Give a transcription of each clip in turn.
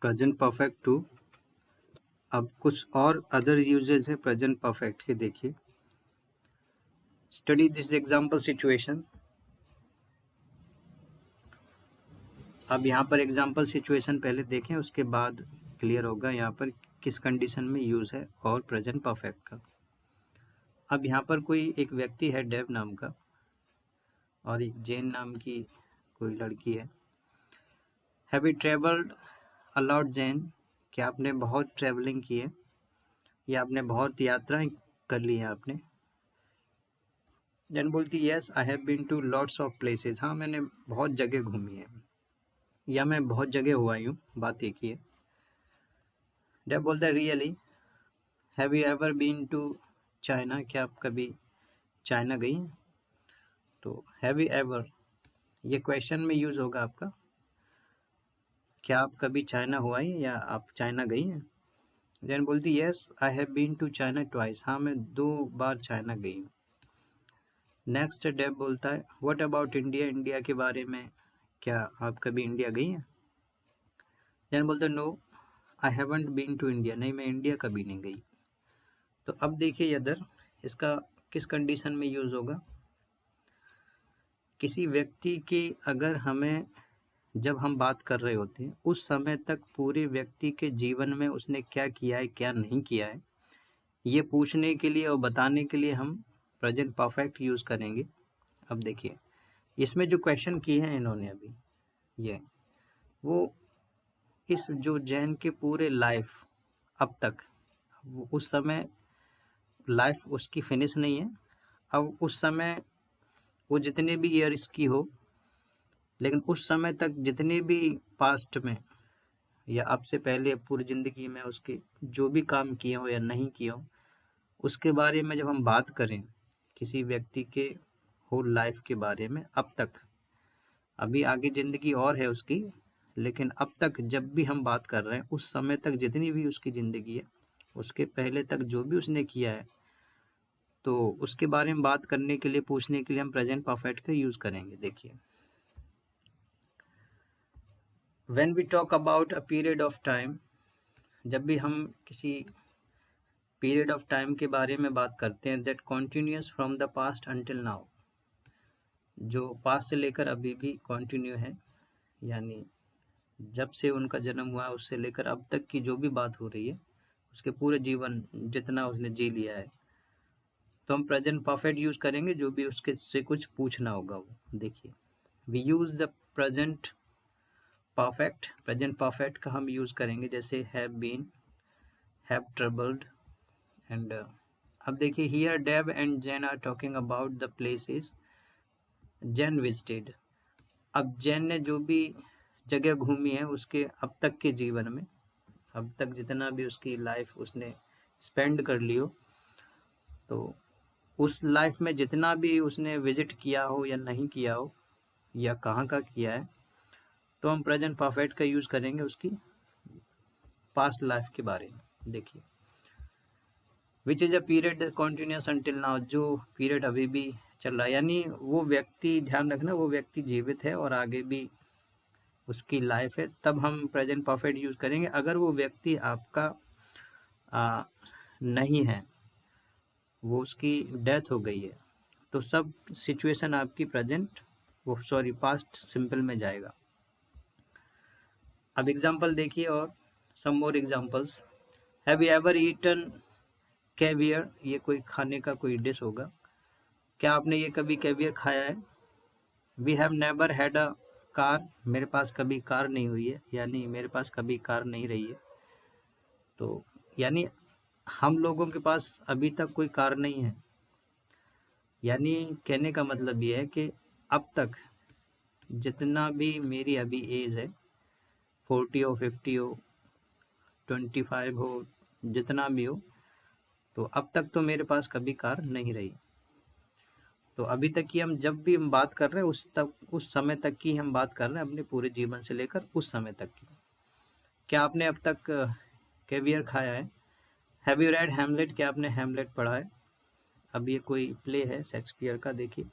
Present perfect to. अब कुछ और अदर यूजेस है प्रेजेंट परफेक्ट के, देखिए। Study this example situation. अब यहाँ पर एग्जाम्पल सिचुएशन पहले देखें, उसके बाद क्लियर होगा यहाँ पर किस कंडीशन में यूज है और प्रेजेंट परफेक्ट का। अब यहाँ पर कोई एक व्यक्ति है डेव नाम का, और एक जेन नाम की कोई लड़की है। Have you travelled a lot Jain? क्या आपने बहुत ट्रैवलिंग की है या आपने बहुत यात्राएं कर ली हैं आपने? जैन बोलती yes I have been to lots of places. हाँ, मैंने बहुत जगह घूमी है या मैं बहुत जगह हुआ हूँ, बात एक ही है। डेव बोलता है really? Have you ever been to China? क्या आप कभी चाइना गई हैं? तो हैव यू एवर ये क्वेश्चन में यूज होगा आपका, क्या आप कभी चाइना हुआ है या आप चाइना गई हैं? जैन बोलती yes I have been to China twice. हाँ, मैं 2 बार चाइना गई हूँ। नेक्स्ट डेव बोलता है व्हाट अबाउट इंडिया? इंडिया के बारे में क्या आप कभी इंडिया गई हैं? जैन बोलता है no I haven't been to India. नहीं, मैं इंडिया कभी नहीं गई। तो अब देखिए अदर, इसका किस कंडीशन में यूज होगा? किसी व्यक्ति की अगर हमें जब हम बात कर रहे होते हैं उस समय तक पूरे व्यक्ति के जीवन में उसने क्या किया है क्या नहीं किया है, ये पूछने के लिए और बताने के लिए हम प्रेजेंट परफेक्ट यूज करेंगे। अब देखिए इसमें जो क्वेश्चन किए हैं इन्होंने अभी, ये वो इस जो जैन के पूरे लाइफ अब तक, उस समय लाइफ उसकी फिनिश नहीं है। अब उस समय वो जितने भी ईयर्स की हो, लेकिन उस समय तक जितने भी पास्ट में या अब से पहले पूरी ज़िंदगी में उसके जो भी काम किए हो या नहीं किए हो, उसके बारे में जब हम बात करें किसी व्यक्ति के होल लाइफ के बारे में अब तक, अभी आगे ज़िंदगी और है उसकी, लेकिन अब तक जब भी हम बात कर रहे हैं उस समय तक जितनी भी उसकी ज़िंदगी है, उसके पहले तक जो भी उसने किया है, तो उसके बारे में बात करने के लिए पूछने के लिए हम प्रेजेंट परफेक्ट का यूज़ करेंगे। देखिए when we talk about a period of time, जब भी हम किसी पीरियड ऑफ टाइम के बारे में बात करते हैं that continuous from the past until now, जो पास्ट से लेकर अभी भी कॉन्टिन्यू है, यानी जब से उनका जन्म हुआ उससे लेकर अब तक की जो भी बात हो रही है, उसके पूरे जीवन जितना उसने जी लिया है, तो हम प्रेजेंट परफेक्ट यूज करेंगे जो भी उसके से कुछ पूछना होगा वो। देखिए we use the present perfect का हम यूज करेंगे जैसे have been, have troubled and अब देखिए here Dave and Jane are talking about the places Jane visited. अब जैन ने जो भी जगह घूमी है उसके अब तक के जीवन में, अब तक जितना भी उसकी लाइफ उसने स्पेंड कर ली हो, तो उस लाइफ में जितना भी उसने विजिट किया हो या नहीं किया हो या कहाँ का किया है, तो हम प्रेजेंट परफेक्ट का यूज़ करेंगे उसकी पास्ट लाइफ के बारे में। देखिए which is a period continuous until now, जो पीरियड अभी भी चल रहा है, यानी वो व्यक्ति, ध्यान रखना वो व्यक्ति जीवित है और आगे भी उसकी लाइफ है, तब हम प्रेजेंट परफेक्ट यूज़ करेंगे। अगर वो व्यक्ति आपका नहीं है, वो उसकी डेथ हो गई है, तो सब सिचुएशन आपकी पास्ट सिंपल में जाएगा। अब एग्जांपल देखिए और some more examples. Have you ever eaten caviar? ये कोई खाने का कोई डिश होगा। क्या आपने ये कभी कैवियर खाया है? We have never had a car? मेरे पास कभी कार नहीं हुई है, यानी मेरे पास कभी कार नहीं रही है। तो यानी हम लोगों के पास अभी तक कोई कार नहीं है, यानी कहने का मतलब ये है कि अब तक जितना भी मेरी अभी एज है, 40 हो, 50 हो, 25 हो, जितना भी हो, तो अब तक तो मेरे पास कभी कार नहीं रही। तो अभी तक की हम जब भी हम बात कर रहे हैं उस समय तक की हम बात कर रहे हैं, अपने पूरे जीवन से लेकर उस समय तक की। क्या आपने अब तक कैवियर खाया है? Have you read Hamlet? क्या आपने हैमलेट पढ़ा है? अब ये कोई प्ले है शेक्सपियर का, देखिए।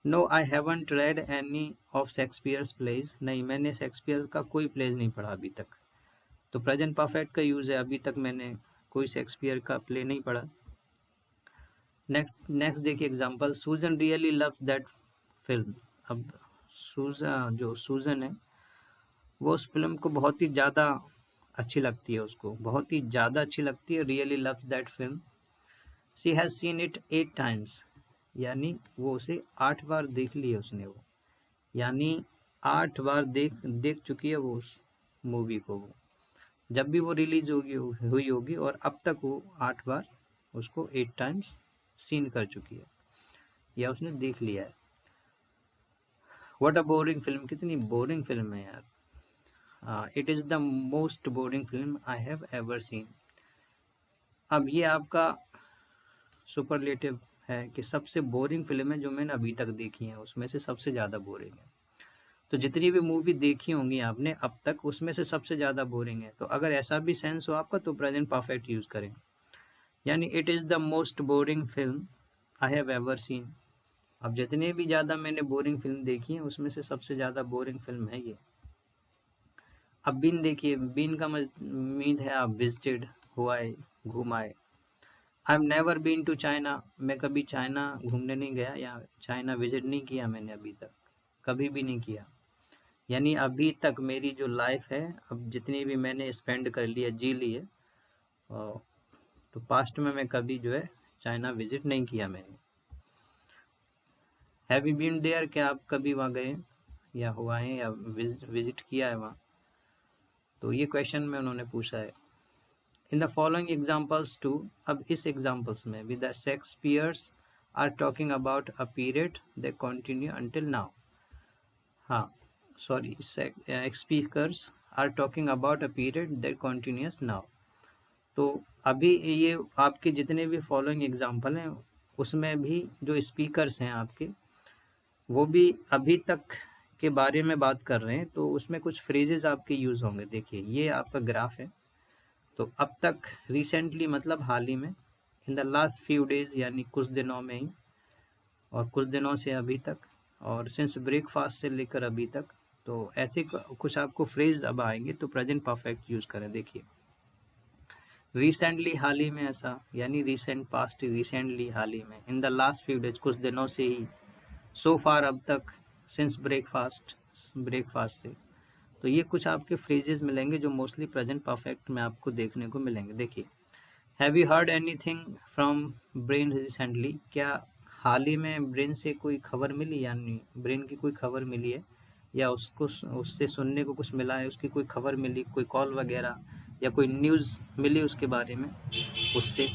No I haven't read any of Shakespeare's plays. नहीं, मैंने शेक्सपियर का कोई प्लेज नहीं पढ़ा अभी तक। तो प्रेजेंट परफेक्ट का यूज़ है। अभी तक मैंने कोई शेक्सपियर का प्ले नहीं पढ़ा। नेक्स्ट देखिए एग्जांपल, सूजन रियली लव्स दैट फिल्म। अब सूजन है वो उस फिल्म को बहुत ही ज़्यादा अच्छी लगती है, उसको बहुत ही ज़्यादा अच्छी लगती है। Really loves that film, she has seen it 8 times, यानी वो उसे 8 बार देख ली है उसने, वो यानी 8 बार देख चुकी है वो उस मूवी को। वो जब भी वो रिलीज हुई होगी और अब तक वो 8 बार उसको 8 टाइम्स सीन कर चुकी है या उसने देख लिया है। व्हाट अ बोरिंग फिल्म, कितनी बोरिंग फिल्म है यार। It is the most boring film I have ever seen. अब ये आपका सुपरलेटिव है कि सबसे बोरिंग फिल्म है जो मैंने अभी तक देखी है, उसमें से सबसे ज़्यादा बोरिंग है। तो जितनी भी मूवी देखी होंगी आपने अब तक, उसमें से सबसे ज़्यादा बोरिंग है। तो अगर ऐसा भी सेंस हो आपका तो प्रेजेंट परफेक्ट यूज़ करें, यानी it is the most boring film I have ever seen. अब जितने भी ज़्यादा मैंने बोरिंग फिल्म देखी है उसमें से सबसे ज़्यादा बोरिंग फिल्म है ये। अब बीन देखिए, बीन का उम्मीद है आप विजिटेड हुआ है, घूम आए। I have never been to China, मैं कभी चाइना घूमने नहीं गया या चाइना विजिट नहीं किया मैंने अभी तक, कभी भी नहीं किया। यानी अभी तक मेरी जो लाइफ है, अब जितनी भी मैंने स्पेंड कर लिया, जी ली है, तो पास्ट में मैं कभी जो है चाइना विजिट नहीं किया मैंने। हैव यू बीन देयर, क्या आप कभी वहाँ गए या हुआ है या विजिट किया है वहाँ? तो ये क्वेश्चन में उन्होंने पूछा है। In the following examples two, अब इस एग्जाम्पल्स में with the Shakespeares are talking about a period they continue until now. हाँ sorry, speakers are talking about a period that continues now. तो अभी ये आपके जितने भी फॉलोइंग एग्जाम्पल हैं उसमें भी जो स्पीकर्स हैं आपके, वो भी अभी तक के बारे में बात कर रहे हैं, तो उसमें कुछ फ्रेजेस आपके यूज़ होंगे। देखिए ये आपका ग्राफ है, तो अब तक रिसेंटली मतलब हाल ही में, in the last few days यानी कुछ दिनों में ही, और कुछ दिनों से अभी तक, और सिंस ब्रेकफास्ट से लेकर अभी तक। तो ऐसे कुछ आपको फ्रेज अब आएंगे, तो प्रेजेंट परफेक्ट यूज़ करें। देखिए रिसेंटली, हाल ही में, ऐसा यानी रिसेंट पास्ट, रिसेंटली हाल ही में, in the last few days कुछ दिनों से ही, सो फार अब तक, सिंस ब्रेकफास्ट ब्रेकफास्ट से। तो ये कुछ आपके फ्रेजेस मिलेंगे जो मोस्टली प्रेजेंट परफेक्ट में आपको देखने को मिलेंगे। देखिए, have you heard anything from brain recently, क्या हाल ही में ब्रेन से कोई खबर मिली, यानी ब्रेन की कोई खबर मिली है या उसको उससे सुनने को कुछ मिला है, उसकी कोई खबर मिली, कोई कॉल वगैरह या कोई न्यूज़ मिली उसके बारे में उससे।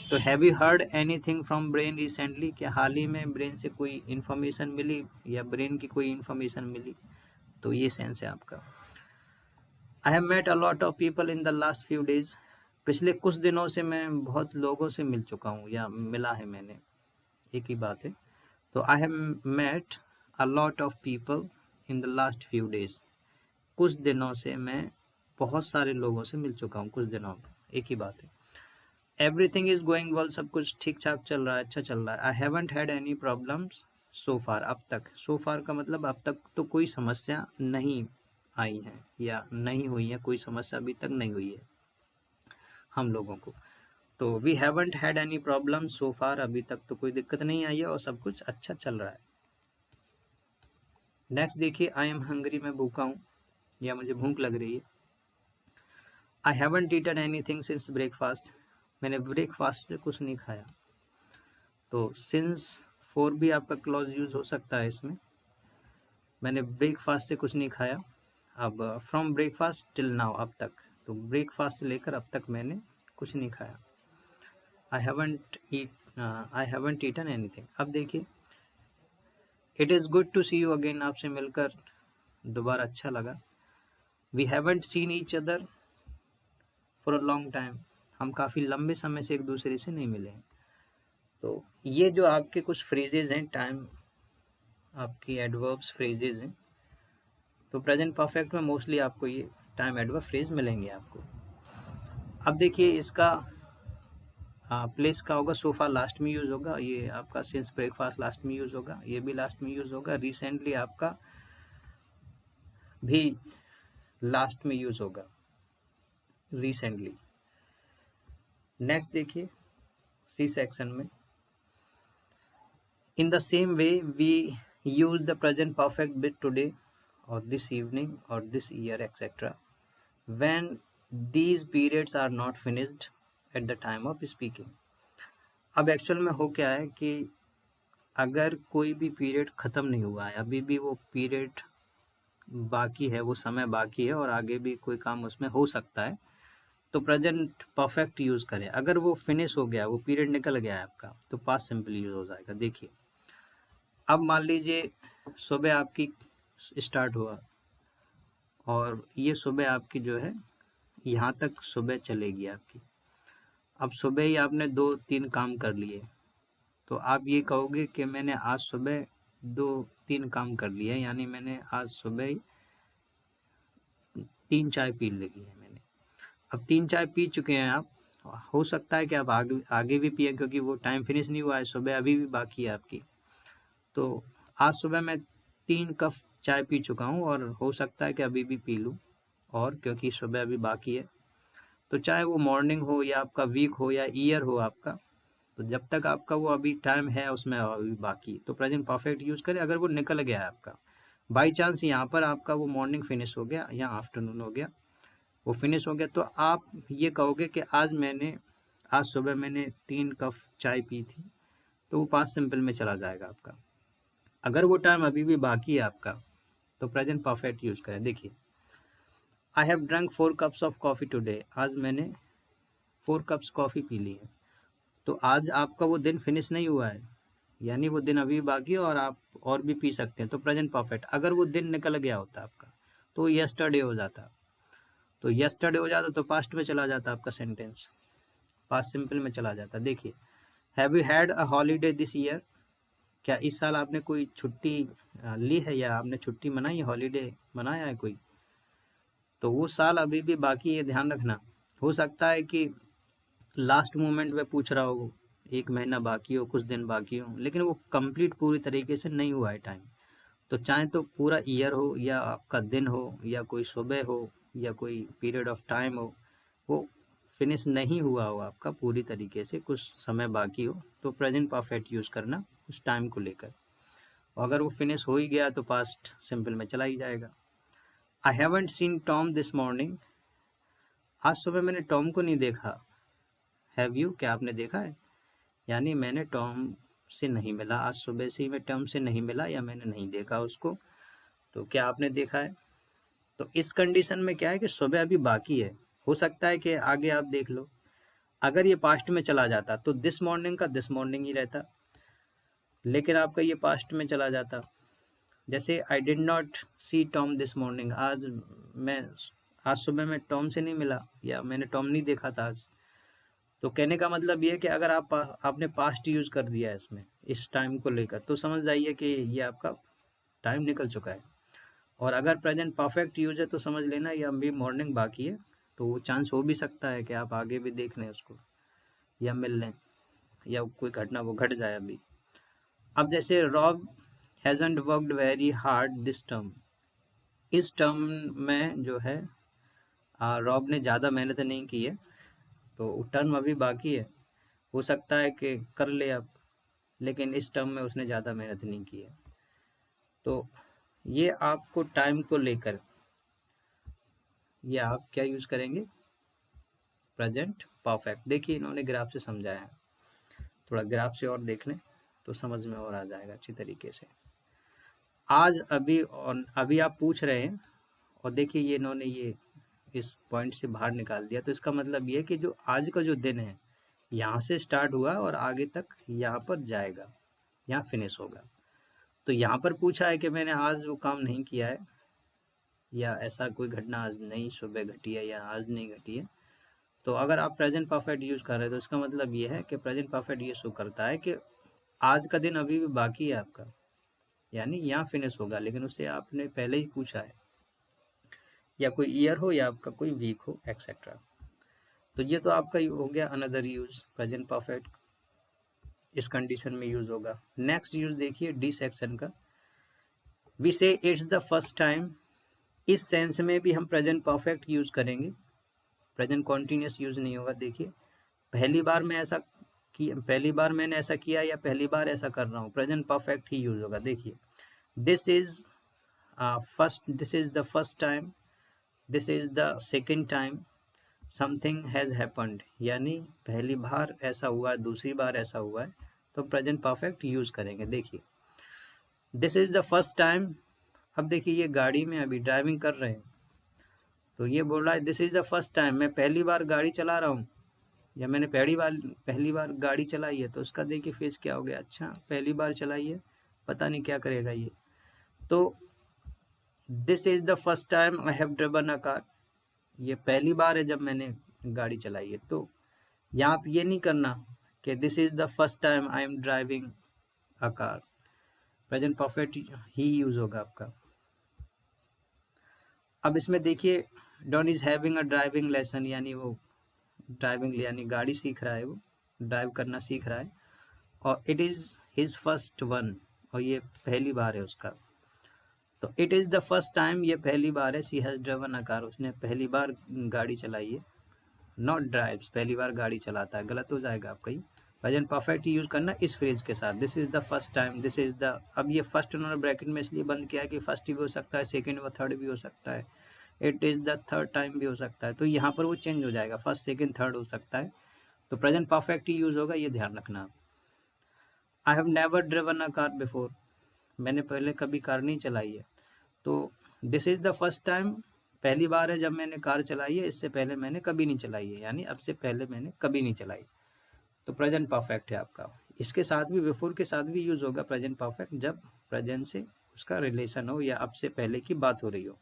तो have you heard anything from brain recently, क्या हाल ही में ब्रेन से कोई इन्फॉर्मेशन मिली या ब्रेन की कोई इन्फॉर्मेशन मिली, तो ये सेंस है आपका। I have met a lot of people in the last few days, पिछले कुछ दिनों से मैं बहुत लोगों से मिल चुका हूँ या मिला है मैंने, एक ही बात है। तो I have met a lot of people in the last few days, कुछ दिनों से मैं बहुत सारे लोगों से मिल चुका हूँ कुछ दिनों में, एक ही बात है। एवरीथिंग इज गोइंग वेल, सब कुछ ठीक ठाक चल रहा है, अच्छा चल रहा है। I haven't had any problems so far, अब तक, सो फार का मतलब अब तक तो कोई समस्या नहीं आई है या नहीं हुई है, कोई समस्या अभी तक नहीं हुई है हम लोगों को। तो we haven't had any problem so far, अभी तक तो कोई दिक्कत नहीं आई है और सब कुछ अच्छा चल रहा है। नेक्स्ट देखिए, आई एम हंग्री, मैं भूखा हूँ या मुझे भूख लग रही है। I haven't eaten anything since breakfast, मैंने ब्रेकफास्ट से कुछ नहीं खाया। तो सिंस फोर भी आपका क्लॉज यूज हो सकता है इसमें, मैंने ब्रेकफास्ट से कुछ नहीं खाया। अब फ्रॉम ब्रेकफास्ट टिल नाउ, अब तक, तो ब्रेकफास्ट से लेकर अब तक मैंने कुछ नहीं खाया। I haven't eaten anything. अब देखिए, it is good to see you again, आपसे मिलकर दोबारा अच्छा लगा। We haven't seen each other for a long time, हम काफ़ी लंबे समय से एक दूसरे से नहीं मिले हैं। तो ये जो आपके कुछ फ्रेजेज हैं, टाइम आपकी एडवर्ब्स फ्रेजेज हैं, तो प्रेजेंट परफेक्ट में मोस्टली आपको ये टाइम एडवर्ब फ्रेज मिलेंगे आपको। अब देखिए इसका प्लेस का होगा, सोफा लास्ट में यूज़ होगा, ये आपका सिंस ब्रेकफास्ट लास्ट में यूज़ होगा, ये भी लास्ट में यूज़ होगा, रिसेंटली आपका भी लास्ट में यूज़ होगा। रिसेंटली। नेक्स्ट देखिए सी सेक्शन में, in the same way we use the present perfect with today और दिस इवनिंग और this year etcetera when these periods are not finished at the time of speaking। अब actual में हो क्या है कि अगर कोई भी पीरियड ख़त्म नहीं हुआ है, अभी भी वो पीरियड बाकी है, वो समय बाकी है और आगे भी कोई काम उसमें हो सकता है, तो प्रेजेंट परफेक्ट यूज़ करें। अगर वो फिनिश हो गया, वो पीरियड निकल गया है आपका, तो पास्ट सिंपल यूज़ हो जाएगा। देखिए अब मान लीजिए सुबह आपकी स्टार्ट हुआ और ये सुबह आपकी जो है यहाँ तक सुबह चलेगी आपकी। अब सुबह ही आपने 2-3 काम कर लिए, तो आप ये कहोगे कि मैंने आज सुबह 2-3 काम कर लिए, यानी मैंने आज सुबह ही 3 चाय पी ली है मैंने। अब 3 चाय पी चुके हैं आप, हो सकता है कि आप आगे भी पिए, क्योंकि वो टाइम फिनिश नहीं हुआ है, सुबह अभी भी बाकी है आपकी। तो आज सुबह मैं 3 कप चाय पी चुका हूँ और हो सकता है कि अभी भी पी लूँ, और क्योंकि सुबह अभी बाकी है, तो चाहे वो मॉर्निंग हो या आपका वीक हो या ईयर हो आपका, तो जब तक आपका वो अभी टाइम है उसमें अभी बाकी, तो प्रेजेंट परफेक्ट यूज़ करें। अगर वो निकल गया है आपका, बाई चांस यहाँ पर आपका वो मॉर्निंग फिनिश हो गया या आफ्टरनून हो गया, वो फिनिश हो गया, तो आप ये कहोगे कि आज सुबह मैंने 3 कप चाय पी थी, तो वो पास्ट सिंपल में चला जाएगा आपका। अगर वो टाइम अभी भी बाकी है आपका, तो प्रेजेंट परफेक्ट यूज़ करें। देखिए I have drunk 4 cups of coffee today, आज मैंने 4 कप्स कॉफ़ी पी ली है। तो आज आपका वो दिन फिनिश नहीं हुआ है, यानी वो दिन अभी बाकी है और आप और भी पी सकते हैं, तो प्रेजेंट परफेक्ट। अगर वो दिन निकल गया होता आपका, तो यस्टरडे हो जाता, तो यस्टरडे हो जाता तो पास्ट में चला जाता आपका सेंटेंस, पास्ट सिंपल में चला जाता। देखिए have you had a holiday this year, क्या इस साल आपने कोई छुट्टी ली है या आपने छुट्टी मनाई है, हॉलीडे मनाया है कोई, तो वो साल अभी भी बाकी है, ध्यान रखना। हो सकता है कि लास्ट मोमेंट में पूछ रहा हो, 1 महीना बाकी हो, कुछ दिन बाकी हो, लेकिन वो कंप्लीट पूरी तरीके से नहीं हुआ है टाइम। तो चाहे तो पूरा ईयर हो या आपका दिन हो या कोई सुबह हो या कोई पीरियड ऑफ टाइम हो, वो फिनिश नहीं हुआ हो आपका पूरी तरीके से, कुछ समय बाकी हो, तो प्रेजेंट परफेक्ट यूज़ करना उस टाइम को लेकर। अगर वो फिनिश हो ही गया तो पास्ट सिंपल में चला ही जाएगा। I haven't seen Tom this morning, आज सुबह मैंने टॉम को नहीं देखा। हैव यू, क्या आपने देखा है, यानी मैंने टॉम से नहीं मिला, आज सुबह से ही मैं टॉम से नहीं मिला या मैंने नहीं देखा उसको, तो क्या आपने देखा है। तो इस कंडीशन में क्या है कि सुबह अभी बाकी है, हो सकता है कि आगे आप देख लो। अगर ये पास्ट में चला जाता तो दिस मॉर्निंग का दिस मॉर्निंग ही रहता, लेकिन आपका ये पास्ट में चला जाता। जैसे I did not see Tom this morning, आज सुबह मैं टॉम से नहीं मिला या मैंने टॉम नहीं देखा था आज। तो कहने का मतलब ये है कि अगर आपने पास्ट यूज़ कर दिया है इसमें, इस टाइम को लेकर, तो समझ जाइए कि ये आपका टाइम निकल चुका है। और अगर प्रेजेंट परफेक्ट यूज है तो समझ लेना ये अभी मॉर्निंग बाकी है, तो वो चांस हो भी सकता है कि आप आगे भी देख लें उसको या मिल लें या कोई घटना वो घट जाए अभी। अब जैसे Rob hasn't worked very hard this term, इस टर्म में जो है रॉब ने ज़्यादा मेहनत नहीं की है, तो टर्म अभी बाकी है, हो सकता है कि कर ले अब, लेकिन इस टर्म में उसने ज़्यादा मेहनत नहीं की है। तो ये आपको टाइम को लेकर ये आप क्या यूज़ करेंगे, प्रेजेंट परफेक्ट। देखिए इन्होंने ग्राफ से समझाया है, थोड़ा ग्राफ से और देख लें तो समझ में और आ जाएगा अच्छी तरीके से। आज अभी और अभी आप पूछ रहे हैं, और देखिए ये इन्होंने ये इस पॉइंट से बाहर निकाल दिया, तो इसका मतलब ये है कि जो आज का जो दिन है यहाँ से स्टार्ट हुआ और आगे तक यहाँ पर जाएगा, यहाँ फिनिश होगा। तो यहाँ पर पूछा है कि मैंने आज वो काम नहीं किया है या ऐसा कोई घटना आज नहीं सुबह घटी है या आज नहीं घटी है, तो अगर आप प्रेजेंट परफेक्ट यूज़ कर रहे हैं तो इसका मतलब ये है कि प्रेजेंट परफेक्ट ये शो करता है कि आज का दिन अभी भी बाकी है आपका, यानी यहाँ फिनिश होगा, लेकिन उससे आपने पहले ही पूछा है, या कोई ईयर हो या आपका कोई वीक हो एक्सेट्रा। तो ये तो आपका हो गया अनदर यूज, प्रेजेंट परफेक्ट इस कंडीशन में यूज होगा। नेक्स्ट यूज देखिए डी सेक्शन का, वी से इट्स द फर्स्ट टाइम, इस सेंस में भी हम प्रेजेंट परफेक्ट यूज करेंगे। प्रेजेंट कॉन्टिन्यूस यूज नहीं होगा। देखिए पहली बार मैंने ऐसा किया या पहली बार ऐसा कर रहा हूँ, प्रेजेंट परफेक्ट ही यूज होगा। देखिए this is the first time, this is the second time, something has happened, यानी पहली बार ऐसा हुआ है, दूसरी बार ऐसा हुआ है, तो प्रेजेंट परफेक्ट यूज करेंगे। देखिए this is the first time, अब देखिए ये गाड़ी में अभी ड्राइविंग कर रहे हैं, तो ये बोल रहा है this is the first time, मैं पहली बार गाड़ी चला रहा हूँ, या मैंने पहली बार गाड़ी चलाई है। तो उसका देखिए फेस क्या हो गया, अच्छा पहली बार चलाई है, पता नहीं क्या करेगा ये। तो this is the first time I have driven a car, ये पहली बार है जब मैंने गाड़ी चलाई है। तो यहाँ आप ये नहीं करना कि this is the first time I am driving a car, present perfect ही यूज होगा आपका। अब इसमें देखिए Don is having a driving lesson, यानी वो ड्राइविंग यानी गाड़ी सीख रहा है, वो ड्राइव करना सीख रहा है, और it is his first one, और ये पहली बार है उसका। तो it is the first time, ये पहली बार है, सी हैज़ ड्रिवन अ कार, उसने पहली बार गाड़ी चलाई है, नॉट ड्राइव्स, पहली बार गाड़ी चलाता है, गलत हो जाएगा आपका ही। प्रेजेंट परफेक्ट यूज करना इस फ्रेज के साथ, this is the first time, this is the, अब ये फर्स्ट उन्होंने ब्रैकेट में इसलिए बंद किया कि फर्स्ट भी हो सकता है, सेकंड व थर्ड भी हो सकता है, it is the third time भी हो सकता है, तो यहाँ पर वो चेंज हो जाएगा, फर्स्ट सेकंड थर्ड हो सकता है, तो प्रेजेंट परफेक्ट ही यूज होगा, ये ध्यान रखना। आई have never driven a car before, मैंने पहले कभी कार नहीं चलाई है, तो this is the first time, पहली बार है जब मैंने कार चलाई है, इससे पहले मैंने कभी नहीं चलाई है, यानी अब से पहले मैंने कभी नहीं चलाई, तो प्रेजेंट परफेक्ट है आपका। इसके साथ भी, बिफोर के साथ भी यूज होगा प्रेजेंट परफेक्ट, जब प्रेजेंट से उसका रिलेशन हो या अब से पहले की बात हो रही हो।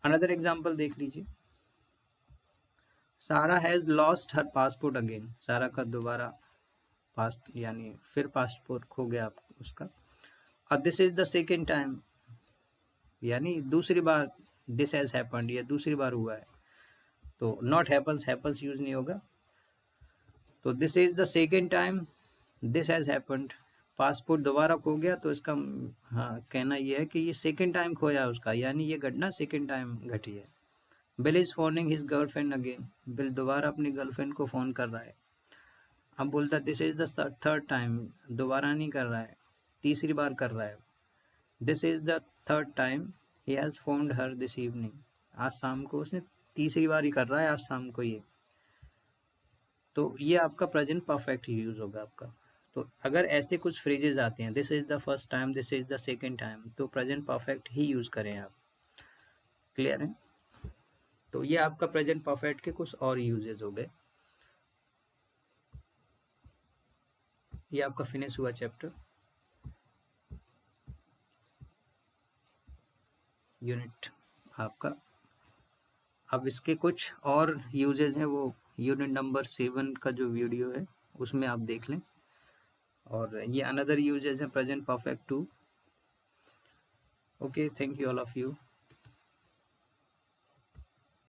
अनदर एग्जाम्पल देख लीजिए, सारा has lost her passport again, सारा का दोबारा पास्ट यानी फिर पासपोर्ट खो गया उसका, और this is the second time, यानी दूसरी बार, दिस हैज हैपेंड, ये दूसरी बार हुआ है, तो नॉट हैपन्स, हैपन्स यूज नहीं होगा, तो this is the second time this has happened, passport दोबारा खो गया, तो इसका हाँ कहना यह है कि ये सेकेंड टाइम खोया उसका, यानी ये घटना सेकेंड टाइम घटी है। Bill is phoning his girlfriend again, bill दोबारा अपनी गर्लफ्रेंड को फ़ोन कर रहा है, अब बोलता है this is the third time, दोबारा नहीं कर रहा है, तीसरी बार कर रहा है, this is the third time he has found her this evening, आज शाम को उसने तीसरी बार ही कर रहा है, आज शाम को ये, तो ये आपका प्रेजेंट परफेक्ट यूज होगा आपका। तो अगर ऐसे कुछ फ्रेजेस आते हैं, this is the first time, this is the second time, तो प्रेजेंट परफेक्ट ही यूज करें आप। क्लियर है? तो ये आपका प्रेजेंट परफेक्ट के कुछ और यूजेस हो गए। ये आपका फिनिश हुआ चैप्टर, यूनिट आपका। अब इसके कुछ और यूजेस हैं, वो यूनिट नंबर 7 का जो वीडियो है उसमें आप देख लें, और ये अनदर यूजेस हैं present perfect too. Okay, thank you all of you.